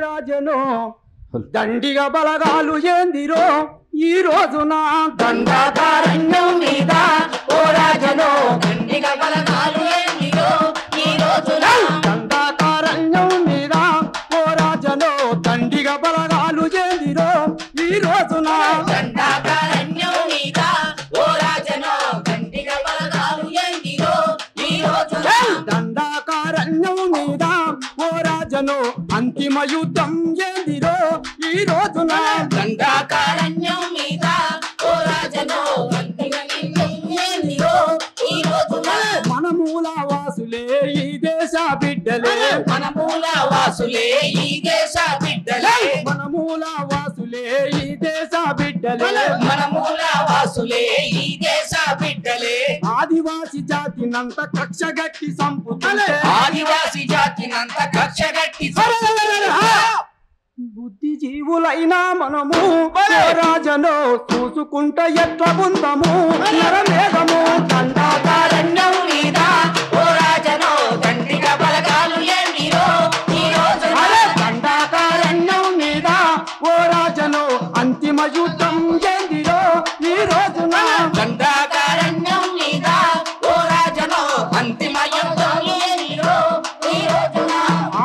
రాజను దండిగా బలగాలు ఏందిరో ఈ రోజున దండాకారణ్యం మీద ఓ రాజను దండిగా బలగాలు ఏందిరో ఈ రోజున దండాకారణ్యం మీద ఓ రాజను దండిగా బలగాలు ఏందిరో ఈ రోజున దండాకారణ్యం మీద ఓ రాజను దండిగా బలగాలు ఏందిరో ఈ రోజున దండాకారణ్యం మీద ఓ రాజను అంతిమ యుద్ధం ఏందిరో ఈ రోజున దండాకారణ్యం మీద ఓ రాజను అంతిమ యుద్ధం ఏందిరో ఈ రోజున మన మూల వాసులే ఈ దేశ బిడ్డలే మన మూల వాసులే ఈ దేశ బిడ్డలే మన మూల వాసులే ఈ దేశ బిడ్డలే మన మూల వాసులే ఈ దేశ బిడ్డలే ఆదివాసి జాతినంత కక్షగట్టి సంపుతుంటే ఆదివాసి జాతినంత కక్షగట్టి బుద్ధిజీవులైనా మనము ఓ రాజను చూసుకుంట ఎట్ల ఉందము నరమేధము దండాకారణ్యం మీద ఓ రాజను దండిగా బలగాలు ఏందిరో ఈ రోజున దండాకారణ్యం మీద ఓ రాజను అంతిమ యుద్ధం ఏందిరో ఈ రోజున దండాకారణ్యం మీద ఓ రాజను అంతిమ యుద్ధం ఏందిరో ఈ రోజున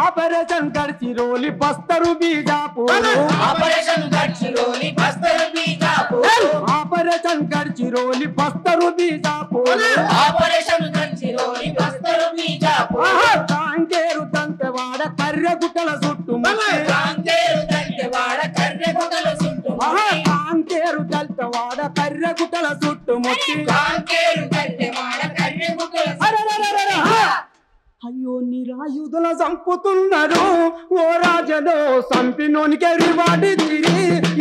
operation Gadchiroli Bastar Bijapur operation Gadchiroli Bastar Bijapur operation Gadchiroli Bastar Bijapur operation Gadchiroli Bastar Bijapur Kanker Dantewada కర్రెగుట్టల చుట్టుముట్టి కాంకేరు దండెవాడ కర్రెగుట్టల చుట్టుముట్టి కాంకేరు దంతెవాడ కర్రెగుట్టల చుట్టుముట్టి కాంకేరు దండెవాడ కర్రెగుట్టల అరెరెరెరెరె! అయ్యో నిరాయుధుల చంపుతున్నారు ఓ రాజను సంపినోనికి రివాడిచ్చిరి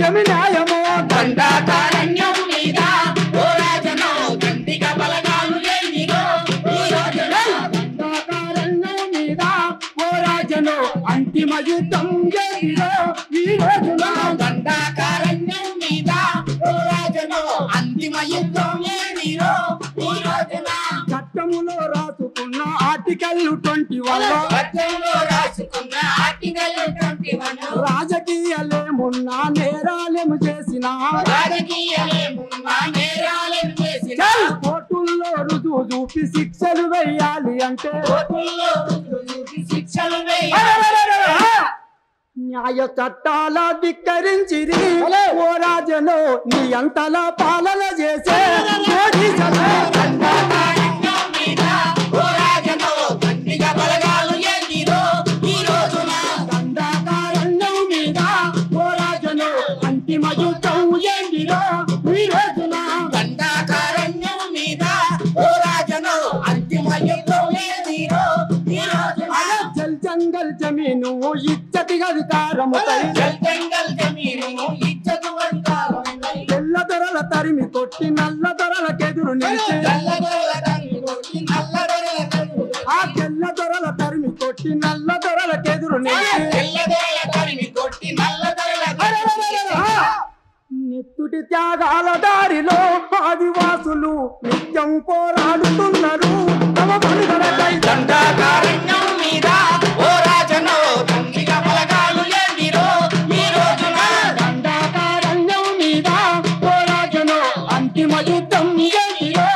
ఏమి న్యాయమో దండాకారణ్యం మీద ఓ రాజను దండిగా బలగాలు ఏందిరో ఈ రోజున దండాకారణ్యం మీద ఓ రాజను అంతిమ యుద్ధం ఏందిరో ఈ రోజున దండాకారణ్యం మీద ఓ రాజను అంతిమ యుద్ధం ఏందిరో ఈ రోజున చట్టములో రాసుకున్న ఆర్టికల్ 21 పద్యంలో రాసుకున్న ఆర్టికల్ 21 రాజకీయాలేమున్నా నేరాలేము చేసిన రాజకీయాలేమున్నా నేరాలను చేసిన కోర్టుల్లో రుజువు చూపి శిక్షలు వేయాలి అంటే కోర్టుల్లో రుజువు శిక్షలు వేయాలి న్యాయ చట్టాల ధిక్కరించిరి ఓ రాజను నీ అంతలా పాలన చేసే పోలీసులు. దండాకారణ్యం మీద ఓ రాజను దండిగా బలగాలు ఏందిరో ఈ రోజున దండాకారణ్యం మీద ఓ రాజను అంతిమ యుద్ధం ఏందిరో ఈ రోజున దండాకారణ్యం మీద ఓ రాజను అంతిమ యుద్ధం ఏందిరో ఈ రోజున జల్ జంగల్ జమీను ఇచ్చటిగా అధికారముపై జల్ జంగల్ జమీను ఇజ్జతు అధికారముపై తెల్ల దొరల తరిమి కొట్టి నల్ల దొరలకెదురు నిలిచి తెల్లదొరల తల్లి కొట్టి నల్లదొరల తల్లి ఆ తెల్ల దొరల తరిమి కొట్టి నల్ల దొరలకెదురు నిలిచి తెల్లదొరల తరిమి కొట్టి నల్లదొరల తల్లి నెత్తుటి త్యాగాల దారిలో ఆదివాసులు నిత్యం పోరాడుతున్నారు తమ మనుగడకై దండాకారణ్యం మీద ఓ రాజను దండిగా బలగాలు ఏందిరో ఈ రోజున దండాకారణ్యం మీద ఓ రాజను అంతిమ యుద్ధం ఏందిరో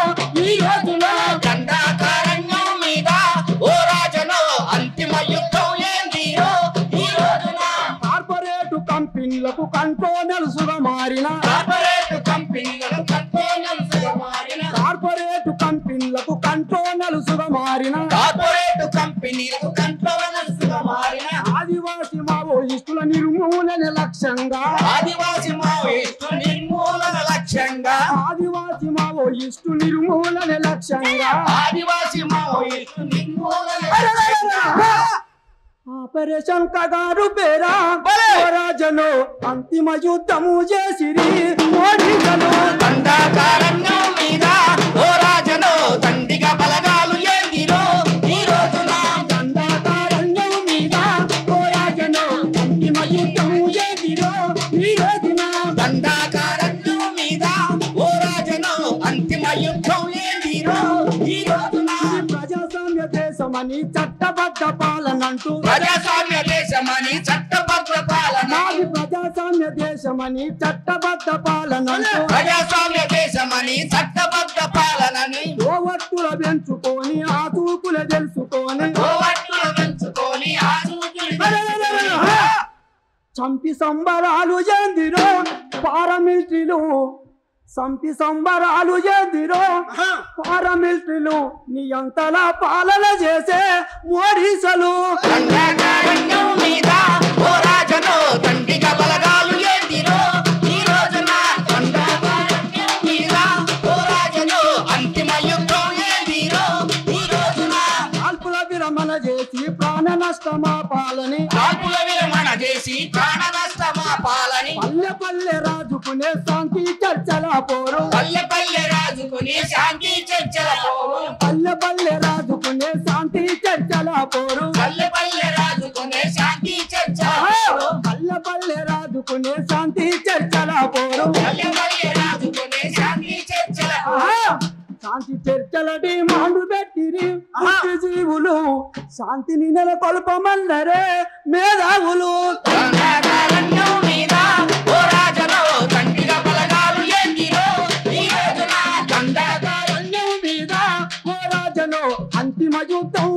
ఈ రోజున దండాకారణ్యం మీద ఓ రాజను అంతిమ యుద్ధం ఏందిరో ఈ రోజున కార్పొరేటు కంపెనీలకు కంట్రోనల్సుగా మారిన కార్పొరేట్ కంపెనీలను కంట్రోనల్స్గా మారిన కార్పొరేటు కంపెనీలకు కంట్రోనల్సుగా మారిన కార్పొరేట్ కంపెనీలకు కంట్రోనల్స్గా మారిన ఆదివాసి మావోయిస్టుల నిర్మూలన లక్ష్యంగా ఆదివాసి మావోయిస్టు నిర్మూలన లక్ష్యంగా ఆదివాసి మావోయిస్టు నిర్మూలన లక్ష్యంగా ఆదివాసి మావోయిస్టు నిర్మూలన లక్ష్యంగా ఆపరేషన్ కగారు పేరా ఓ రాజను అంతిమ యుద్ధము చేసిరి ఓడించను దండాకారణ్యం మీద ఓ రాజను దండిగా బలగాలు ఏందిరో ఈ రోజున దండాకారణ్యం మీద ఓ రాజను అంతిమ యుద్ధము చేసిరో ఈ రోజున దండాకారణ్యం మీద ఓ రాజను అంతిమ యుద్ధం ఏందిరో ఈ రోజున ప్రజాస్వామ్య దేశం దేశమని చట్టబద్ధ పాలనంటూ ప్రజాస్వామ్య దేశమని చట్టబద్ధ పాలన మాది ప్రజాస్వామ్య దేశమని చట్టబద్ధ పాలనంటూ ప్రజాస్వామ్య దేశమని చట్టబద్ధ పాలనని ఓవట్టుల పెంచుకొని ఆ తూకుల తెలుసుకొని ఓవట్లు పెంచుకొని చంపి సంబరాలు చెందిరో పారామిలిటరీలు సంపి సంబరాలు చెందిరో పారామిలిటరీలు నీ అంతలా పాలన చేసే మోడీసలు దండకారణ్యం మీద ఓ రాజను దండిగా బలగాలు ఏందిరో ఈ రోజున దండకారణ్యం మీద ఓ రాజను అంతిమ యుద్ధం ఏందిరో ఈ రోజున కాల్పుల విరమణ చేసి ప్రాణ నష్టమా పాలని కాల్పుల విరమణ చేసి ప్రాణ నష్టమా పాలని పల్లె పల్లె రాజుకునే శాంతి చర్చల పోరు పల్లె పల్లె రాజుకుని శాంతి చర్చల పోరు పల్లె పల్లె రాజుకునే శాంతి చర్చల పోరు పల్లె పల్లె రాజుకునే శాంతి చర్చల పోరు పల్లె పల్లె రాజుకునే శాంతి చర్చల పోరు పల్లె పల్లె రాజుకునే శాంతి చర్చల శాంతి చర్చల డిమాండ్ పెట్టిరి జీవులు శాంతిని నెలకొల్పమన్నరే మేధావులు దండకారణ్యం మీద ఓ రాజను దండిగా బలగాలు ఏందిరో ఈ రోజున దండకారణ్యం మీద ఓ రాజను అంతిమ యుద్ధం